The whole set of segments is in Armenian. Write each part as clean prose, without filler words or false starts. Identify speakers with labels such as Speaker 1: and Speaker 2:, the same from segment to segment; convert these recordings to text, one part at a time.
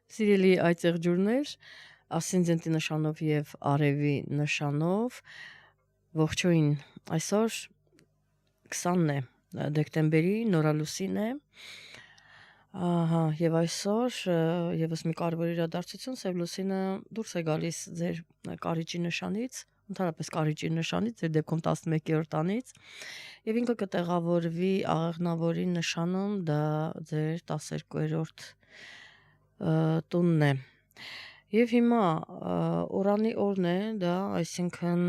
Speaker 1: Սիրելի այծեղջուրներ, ասցենդենտի նշանով եւ արևի նշանով ողջույն։ Այսօր 20-ն է դեկտեմբերի, նորալուսին է։ Ահա, եւ այսօր եւս մի կարևոր իրադարձություն, Սև լուսինը դուրս է գալիս ձեր կարիճի նշանից, ընդհանրապես կարիճի նշանից, ձեր դեպքում 11-րդ տանից, եւ ինքը կտեղավորվի աղեղնավորի նշանում, դա ձեր 12-րդ տունն է։ Եվ հիմա Օրանի օրն է դա, այսինքն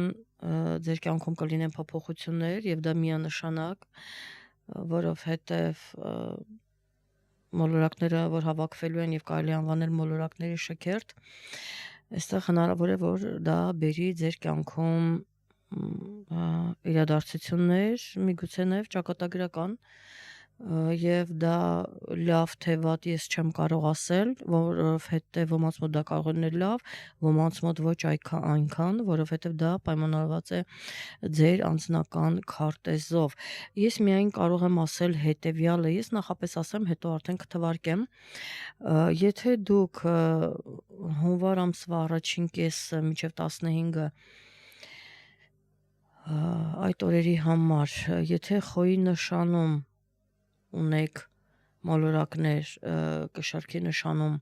Speaker 1: ձեր կյանքում կլինեն փոփոխություններ եւ դա միանշանակ, որովհետեւ մոլորակները, որ հավաքվելու են եւ կարելի անվանել մոլորակների շքերթ, այստեղ հնարավոր է, որ դա բերի ձեր կյանքում իրադարձություններ, միգուցե նաեւ ճակատագրական, եւ դա լավ թե վատ ես չեմ կարող ասել, որովհետեւ ոմանց մոտ դա կարող է լինել լավ, ոմանց մոտ ոչ այնքան, որովհետեւ դա պայմանավորված է ձեր անձնական քարտեզով։ Ես միայն կարող եմ ասել հետեւյալը, ես նախապես ասեմ, հետո արդեն կթվարկեմ։ Եթե դուք հունվար ամսվա առաջին կեսը մինչև 15-ը այդ օրերի համար, եթե խոյի նշանում ունեք մոլորակներ, կշարքի նշանում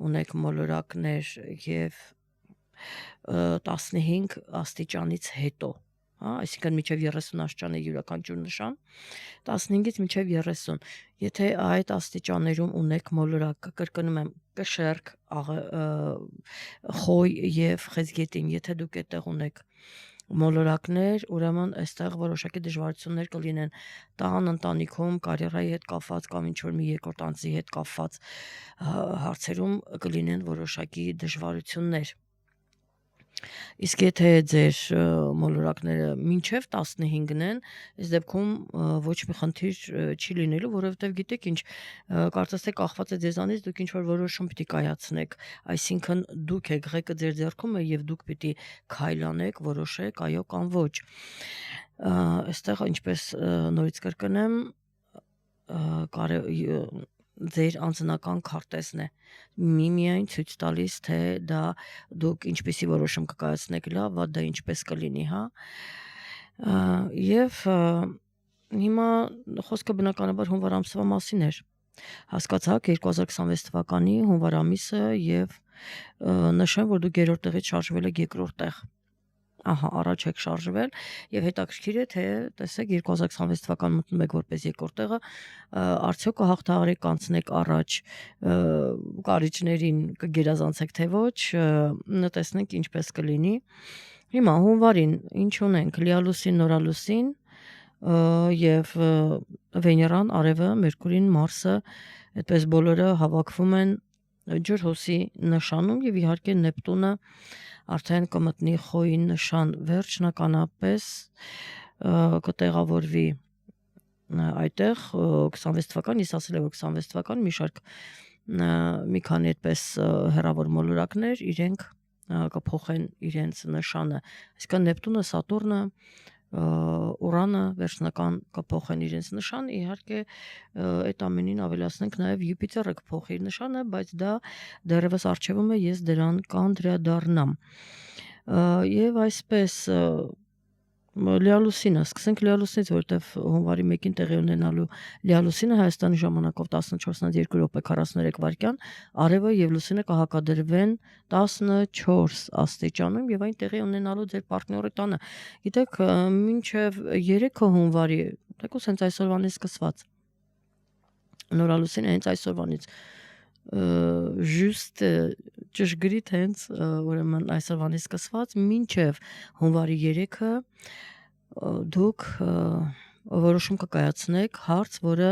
Speaker 1: ունեք մոլորակներ եւ 15 աստիճանից հետո, այսինքն մինչև 30 աստիճան է յուրաքանչյուր նշան, 15-ից մինչև 30, եթե այդ աստիճաններում ունեք մոլորակ, կրկնում եմ, կշերք, խոյ եւ խեցգետին, եթե դուք այդտեղ ունեք մոլորակներ, ուրեմն այստեղ որոշակի դժվարություններ կլինեն տան, ընտանիքում, կարիերայի հետ կապված կամ ինչ-որ մի երկրորդ անձի հետ կապված հարցերում կլինեն որոշակի դժվարություններ։ Իսկ եթե ձեր մոլորակները մինչև 15-ն են, այս դեպքում ոչ մի խնդիր չի լինելու, որովհետև գիտեք ինչ, կարծես թե կախված է ձեզանից, դուք ինչ-որ որոշում պիտի կայացնեք, այսինքն դուք եք, ղեկը ձեր ձեռքում է եւ դուք պիտի քայլանեք, որոշեք, այո կամ ոչ։ Այստեղ ինչպես նորից կրկնեմ, ձեր անձնական քարտեզն է միայն ցույց տալիս, թե դա դուք ինչպեսի որոշում կկայացնեք, լավ, վատ դա ինչպես կլինի, հա։ Եվ հիմա խոսքը բնականաբար հունվար ամսվա մասին էր։ Հասկացաք 2026 թվականի հունվար ամիսը եւ նշեմ, որ դուք երրորդ տեղից շարժվել եք երկրորդ տեղ։ Ահա, առաջ եք շարժվել եւ հետաքրքիր է, թե տեսեք 2026 թվականն մտնում եք որպես երկրորդ տեղը, արդյոք կհաղթահարեք, կանցնեք առաջ կարիճներին, կգերազանցեք թե ոչ, տեսնենք ինչպես կլինի։ Հիմա հունվարին ինչ ունենք, լիալուսին, նորալուսին եւ Վեներան, արևը, Մերկուրին, Մարսը, այդպես բոլորը հավաքվում են ջրհոսի նշանում եւ իհարկե Նեպտունը արդեն կմտնի խոյի նշան, վերջնականապես կտեղավորվի այդտեղ 26 թվական, ես ասել եմ, որ 26 թվական մի շարք մի քանի այդպես հեռավոր մոլորակներ իրենք կփոխեն իրենց նշանը, այսինքն Նեպտունը, Սատուրնը, Ուրանը վերջնական կփոխեն իրենց նշան, իհարկե այդ ամենին ավելացնենք նաև Յուպիտերը կփոխի իր նշանը, բայց դա դեռևս առջևում է, ես դրան կանդրադառնամ։ Եվ այսպես լիալուսինը, սկսենք լիալուսինից, որտեվ հունվարի 1-ին տեղի ունենալու լիալուսինը Հայաստանի ժամանակով 14:02 րոպե 43 վայրկյան, արևը եւ լուսինը կհակադրվեն 14 աստիճանում եւ այն տեղի ունենալու ձեր պարտների տանը։ Գիտեք, մինչեւ 3 հունվարի, թեկուզ հենց այսօրվանից սկսված։ Նորալուսինը հենց այսօրվանից just ճշգրիտ հենց ուրեմն այսօրվանից սկսված մինչև հունվարի 3-ը դուք որոշում կկայացնեք հարց, որը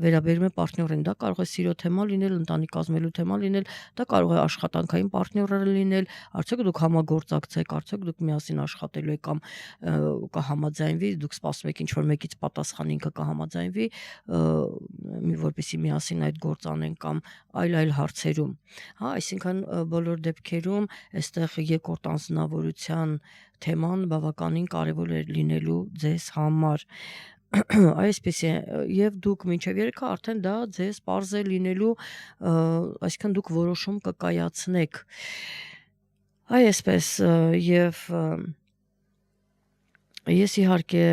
Speaker 1: վերաբերում է պարտներին, դա կարող է սիրո թեմա լինել, ընտանիք կազմելու թեմա լինել, դա կարող է աշխատանքային պարտները լինել, արդյոք դուք համագործակցեք, արդյոք դուք միասին աշխատելու եք կամ կհամաձայնվի, դուք սպասում եք ինչ-որ մեկից պատասխան, ինքը կհամաձայնվի, որպեսզի միասին այդ գործ անեն կամ այլ հարցերում, հա, այսինքն բոլոր դեպքերում այստեղ երկրորդ անձնավորության թեման բավականին կարևոր է լինելու ձեզ համար, այսպես է եւ դուք մինչեւ 3-ը արդեն դա ձեզ པարզ է լինելու, այսինքն դուք որոշում կկայացնեք։ Այսպես եւ ես իհարկե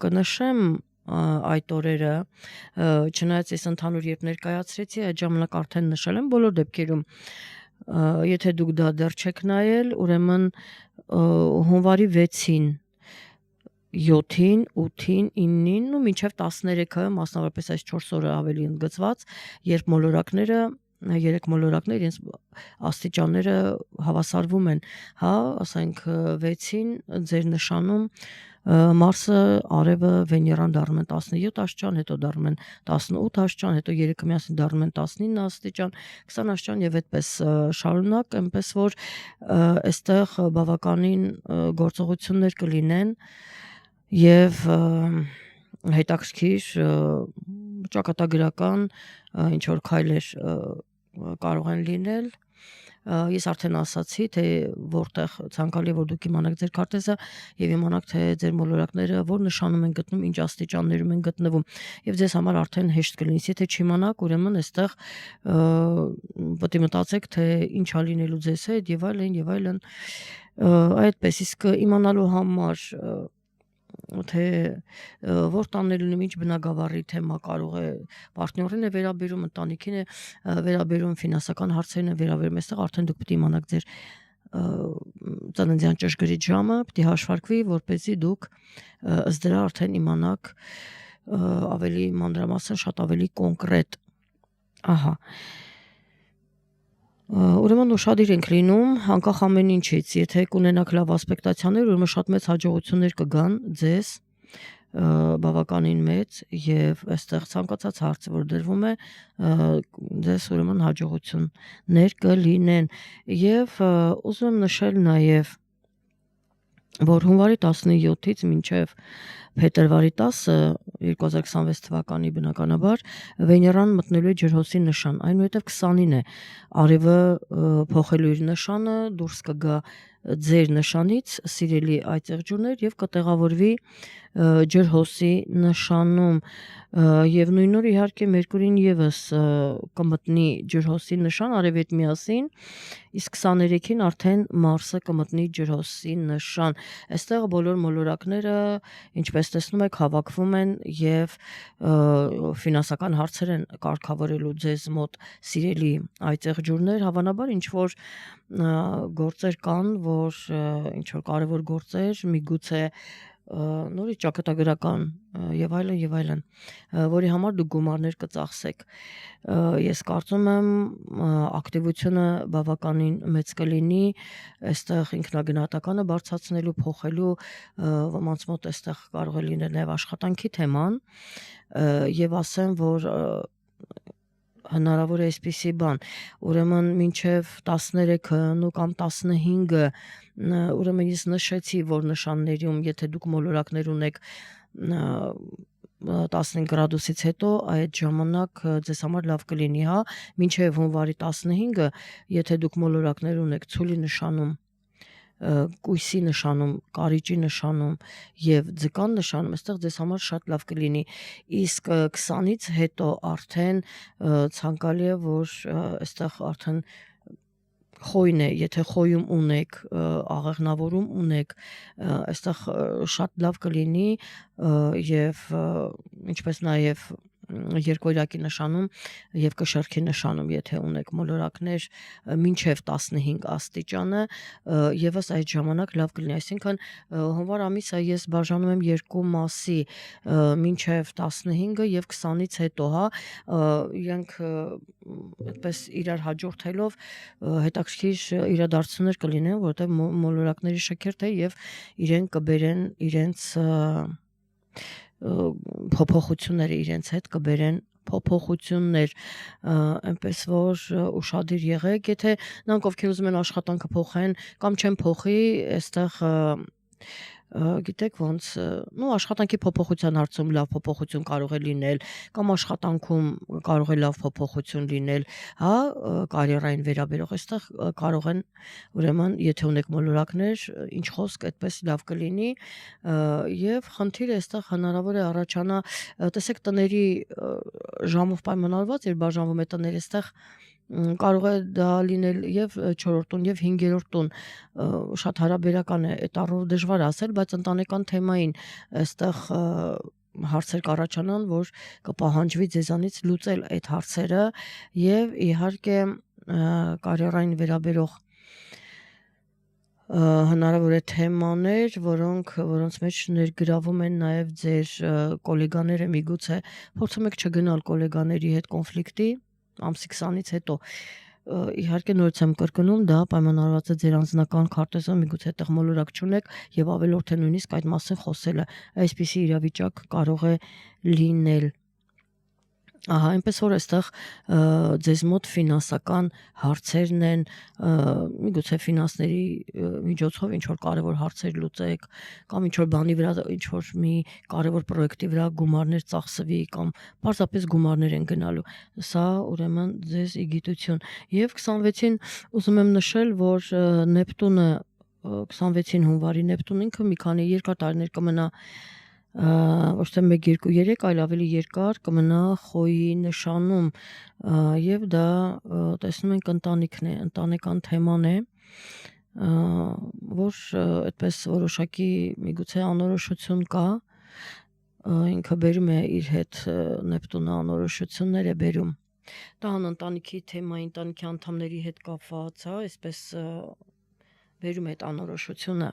Speaker 1: կնշեմ այդ օրերը, չնայած ես ընդհանուր երբ ներկայացրեցի, այդ ժամանակ արդեն նշել եմ բոլոր դեպքերում, եթե դուք դա դեռ չեք նայել, ուրեմն հունվարի 6-ին 7-ին, 8-ին, 9-ին ու մինչև 13-ը, մասնավորապես այս 4 օրը ավելի ընդգծված, երբ մոլորակները, 3 մոլորակներ իրենց աստիճանները հավասարվում են, հա, ասենք 6-ին ձեր նշանում Մարսը, Արևը, Վեներան դառնում են 17 աստիճան, հետո դառնում են 18 աստիճան, հետո 3-ը միասին դառնում են 19 աստիճան, 20 աստիճան եւ այդպես շարունակ, այնպես որ այստեղ բավականին գործողություններ կլինեն եւ հետաքրքիր ճակատագրական ինչ որ քայլեր կարող են լինել։ Ես արդեն ասացի, թե որտեղ ցանկալի է որ դուք իմանաք ձեր քարտեզը եւ իմանաք թե ձեր մոլորակները որ նշանում են գտնում, ինչ աստիճաններում են գտնվում եւ ձեզ համար արդեն հեշտ կլինի։ Եթե չիմանաք, ուրեմն այստեղ պետք է մտածեք, թե ինչ ա լինելու ձեզ հետ եւ այլն, այդպես իսկ իմանալու համար թե որ տանելն ինչ բնագավառի թեմա կարող է պարտներին է վերաբերում, ընտանիքին է վերաբերում, ֆինանսական հարցերին է վերաբերում, այստեղ արդեն դուք պետք է իմանաք ձեր ծննդյան ճշգրիտ ժամը, պետք է հաշվարկվի, որպեսզի դուք ըստ դրա արդեն իմանաք ավելի մանրամասն, շատ ավելի կոնկրետ։ Ահա ուրեմն ուշադիր ենք լինում անկախ ամեն ինչից, եթե կունենաք լավ ասպեկտացիաներ, ուրեմն շատ մեծ հաջողություններ կգան ձեզ, բավականին մեծ եւ այստեղ ցանկացած հարց որ դրվում է, ձեզ ուրեմն հաջողություններ կլինեն եւ ուզում եմ նշել նաեւ որ հունվարի 17-ից մինչև փետրվարի 10-ը 2026 թվականի բնականաբար Վեներան մտնելու է ջրհոսի նշան, այնուհետև 20-ին է Արևը փոխելու իր նշանը, դուրս կգա ձեր նշանից, սիրելի այծեղջուրներ, եւ կտեղավորվի ջրհոսի նշանում եւ նույն օր իհարկե Մերկուրին եւս կմտնի ջրհոսի նշան Արևի հետ միասին, իսկ 23-ին արդեն Մարսը կմտնի ջրհոսի նշան։ Այստեղ բոլոր մոլորակները, ինչպես տեսնում եք, հավաքվում են եւ ֆինանսական հարցեր են կարգավորելու ձեզ մոտ սիրելի այծեղջուրներ, հավանաբար ինչ որ գործեր կան, որ ինչ որ կարևոր գործեր, միգուցե նորից ճակատագրական եւ այլն, որի համար դուք գումարներ կծախսեք։ Ես կարծում եմ ակտիվությունը բավականին մեծ կլինի, այստեղ ինքնագնահատականը բարձրացնելու, փոխելու, ոմանց մոտ այստեղ կարող է լինել նաեւ աշխատանքի թեման եւ ասեմ, որ հնարավոր է այսպիսի բան, ուրեմն մինչև 13-ը կամ 15-ը, ուրեմն ես նշեցի, որ նշաններում, եթե դուք մոլորակներ ունեք 15 գրադուսից հետո այդ ժամանակ ձեզ համար լավ կլինի, հա, մինչև հունվարի 15-ը, եթե դուք մոլորակներ ունեք ցուլի նշանում, կույսի նշանում, կարիճի նշանում եւ ձկան նշանում, այստեղ ձեզ համար շատ լավ կլինի, իսկ 20-ից հետո արդեն ցանկալի է որ այստեղ արդեն խոյն է, եթե խոյում ունեք, աղեղնավորում ունեք, այստեղ շատ լավ կլինի եւ ինչպես նաեւ երկորյակի նշանում եւ կշեռքի նշանում, եթե ունեք մոլորակներ մինչև 15 աստիճանը, եւս այդ ժամանակ լավ կլինի, այսինքն հունվար ամիսը ես բաժանում եմ երկու մասի, մինչև 15-ը եւ 20-ից հետո, հա, իրենք այդպես իրար հաջորդելով հետաքրքիր իրադարձություններ կլինեն, որտեղ մոլորակների շքերթ է եւ իրենք կբերեն իրենց փոփոխությունները իրենց հետ կբերեն փոփոխություններ, այնպես որ ուշադիր եղեք, եթե նրանք ովքեր ուզում են աշխատանքը փոխեն կամ չեն փոխի, այստեղ գիտեք ոնց աշխատանքի փոփոխության հարցում լավ փոփոխություն կարող է լինել կամ աշխատանքում կարող է լավ փոփոխություն լինել, հա, կարիերային վերաբերող, այստեղ կարող են ուրեմն եթե ունեք մոլորակներ, ինչ խոսք, այդպես լավ կլինի եւ խնդիրը այստեղ հնարավոր է առաջանա, տեսեք տների ժամով պայմանավորված, երբ բաժանվում է տները, այստեղ կարող է դա լինել եւ 4-րդ տուն եւ 5-րդ տուն շատ հարաբերական է այդ առով դժվար ասել, բայց ընտանեկան թեմային այստեղ հարցեր կառաջանան, որ կպահանջվի ձեզանից լուծել այդ հարցերը եւ իհարկե կարիերային վերաբերող հնարավոր է թեմաներ, որոնց մեջ ներգրավում են նաեւ ձեր գոլեգաները, միգուցե փորձում եք չգնալ գոլեգաների հետ կոնֆլիկտի ամսի 20-ից հետո իհարկե նորից եմ կրկնում, դա պայմանավորված է ձեր անձնական քարտեզով, միգուցե այդտեղ մոլորակ չունեք եւ ավելորդ է նույնիսկ այդ մասին խոսելը, այսպիսի իրավիճակ կարող է լինել։ Ահա, այնպես որ այստեղ ձեզ մոտ ֆինանսական հարցերն են, միգուցե ֆինանսների միջոցով ինչ որ կարևոր հարցեր լուծեք, կամ ինչ որ բանի վրա, ինչ որ մի կարևոր պրոյեկտի վրա գումարներ ծախսվի կամ պարզապես գումարներ են գնալու։ Սա ուրեմն ձեզ իգիտություն։ Եվ 26-ին ուզում եմ նշել, որ Նեպտունը 26-ին հունվարի Նեպտուն ինքը մի քանի երկար տարիներ կմնա ոչ թե 1-2-3, այլ ավելի երկար կմնա խոյի նշանում եւ դա տեսնում ենք ընտանիքն է, ընտանեկան թեման է, որ այդպես որոշակի միգուցե անորոշություն կա, ինքը բերում է իր հետ Նեպտունը անորոշություններ է բերում։ Դա ընտանիքի թեմայի, ընտանիքի անդամների հետ կապված, հա, այսպես բերում է այդ անորոշությունը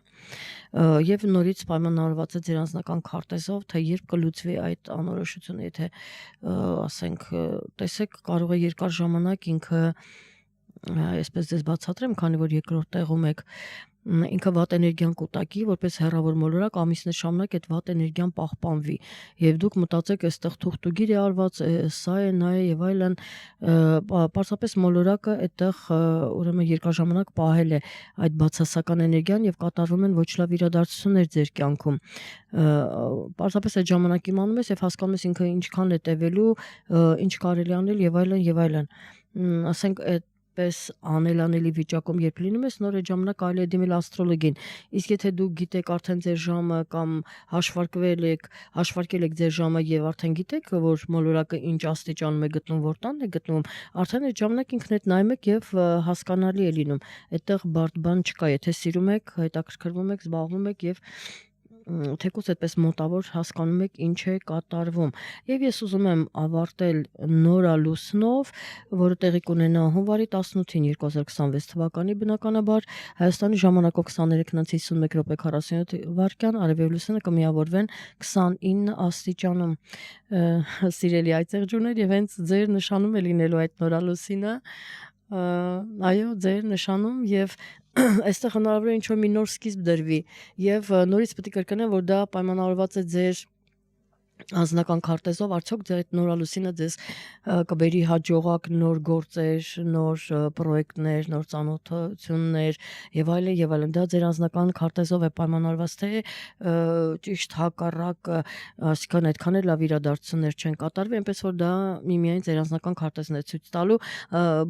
Speaker 1: եւ նորից պայմանավորված է ձեր անձնական քարտեզով, թե երբ կլուծվի այդ անորոշությունը, եթե ասենք, տեսեք, կարող է երկար ժամանակ ինքը այսպես ձեզ բացատրեմ, քանի որ երկրորդ տեղում եք, ինքը վատ էներգիան կուտակի, որպես հեռավոր մոլորակ ամիսներ շարունակ այդ վատ էներգիան պահպանվի եւ դուք մտածեք այստեղ թուղթուգիր է արված, սա է, նա է եւ այլն, պարզապես մոլորակը այդտեղ ուրեմն երկար ժամանակ պահել է այդ բացասական էներգիան եւ կատարվում են ոչ լավ իրադարձություններ ձեր կյանքում։ Պարզապես այդ ժամանակ իմանում ես եւ հասկանում ես ինքը ինչքան է տևելու, ինչ կարելի անել եւ այլն եւ այլն։ Ասենք պես անելանելի վիճակում երբ լինում ես, նոր այդ ժամանակ կարելի է դիմել աստրոլոգին, իսկ եթե դուք գիտեք արդեն ձեր ժամը կամ հաշվարկել եք ձեր ժամը եւ արդեն գիտեք, որ մոլորակը ինչ աստիճանում է գտնվում, որ տանն է գտնվում, արդեն այդ ժամանակ ինքն այդ նայում եք եւ հասկանալի է լինում, այդտեղ բարդ բան չկա, եթե սիրում եք, հետաքրքրվում եք, զբաղվում եք եւ թեկուզ այդպես մոտավոր հասկանում եք ինչ է կատարվում։ Եվ ես ուզում եմ ավարտել նորալուսնով, որը տեղի կունենա հունվարի 18-ին 2026 թվականի բնականաբար Հայաստանի ժամանակով 23:51:47 արևելուսինը կմիավորվեն 29 աստիճանում։ Սիրելի այցեղջուներ, եւ հենց ձեր նշանում է լինելու այդ նորալուսինը, այո, ձեր նշանում եւ այստեղ հնարավոր է ինչ-որ մի նոր սկիզբ դրվի եւ նորից պետք է կրկնեմ, որ դա պայմանավորված է ձեր անձնական քարտեզով, արդյոք ձեր այդ նորալուսինը ձեզ կբերի հաջողակ նոր գործեր, նոր պրոյեկտներ, նոր ծանոթություններ եւ այլն, դա ձեր անձնական քարտեզով է պայմանավորված, թե ճիշտ հակառակը, այսինքն այդքան էլ լավ իրադարձություններ չեն կատարվի, այնպես որ դա միմիայն ձեր անձնական քարտեզն է ցույց տալու,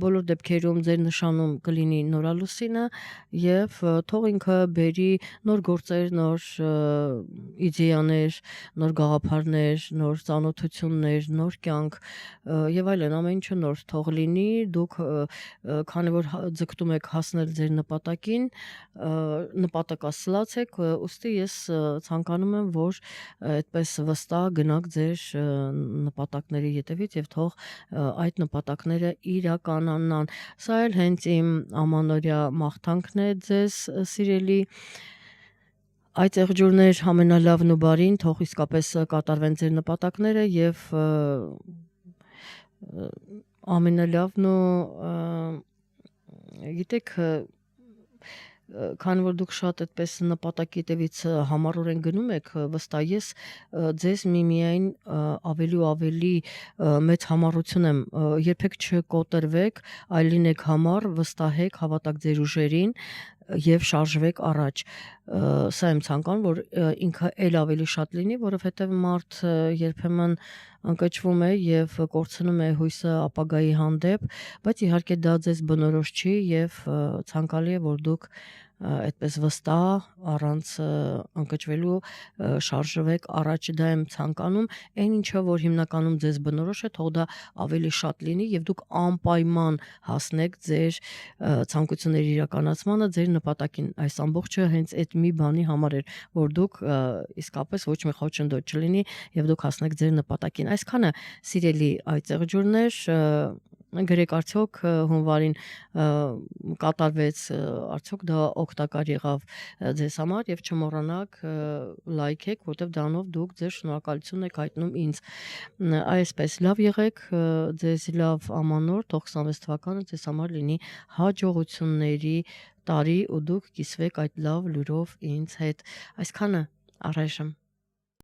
Speaker 1: բոլոր դեպքերում ձեր նշանում կլինի նորալուսինը եւ թող ինքը բերի նոր գործեր, նոր իդեաներ, նոր գաղափարներ, նոր ծանոթություններ, նոր կյանք եւ այլն, ամեն ինչը նոր թող լինի, դուք քանի որ ձգտում եք հասնել ձեր նպատակին, նպատակասլաց եք, ուստի ես ցանկանում եմ, որ այդպես վստահ գնաք ձեր նպատակների ետևից եւ թող այդ նպատակները իրականանան։ Սա էլ հենց իմ ամանորյա մաղթանքն է ձեզ, սիրելի այցեղջուրներ, ամենալավն ու բարին, թող իսկապես կատարվեն ձեր նպատակները եւ ամենալավն ու գիտեք, քանի որ դուք շատ այդպես նպատակի հետևից համառորեն գնում եք, վստահ ես ձեզ միմիայն ավելի ու ավելի մեծ համառություն եմ, երբեք չկոտրվեք, այլ լինեք համառ, վստահեք, հավատաք ձեր ուժերին եւ շարժվեք առաջ։ Սա եմ ցանկանում, որ ինքը ել ավելի շատ լինի, որովհետեւ մարդ երբեմն ընկճվում է եւ կորցնում է հույսը ապագայի հանդեպ, բայց իհարկե դա ձեզ բնորոշ չի եւ ցանկալի է, որ դուք այդպես վստահ առանց ընկճվելու շարժվեք առաջ, դա եմ ցանկանում, այն ինչը որ հիմնականում ձեզ բնորոշ է, թող դա ավելի շատ լինի եւ դուք անպայման հասնեք ձեր ցանկությունների իրականացմանը, ձեր նպատակին։ Այս ամբողջը հենց այդ մի բանի համար էր, որ դուք իսկապես ոչ մի խոչընդոտ չլինի եւ դուք հասնեք ձեր նպատակին։ Այսքանը սիրելի այծեղջուրներ, գրեք արդյոք հունվարին կատարվեց, արդյոք դա օգտակար եղավ ձեզ համար եւ չմոռանաք լայքեք, որտեվ դրանով դուք ձեր շնորհակալությունն եք հայտնում ինձ։ Այսպես լավ եղեք, ձեզ լավ ամանոր, թող 26 թվականը ձեզ համար լինի հաջողությունների տարի ու դուք կիսվեք այդ լավ լուրով ինձ հետ։ Այսքանը առայժմ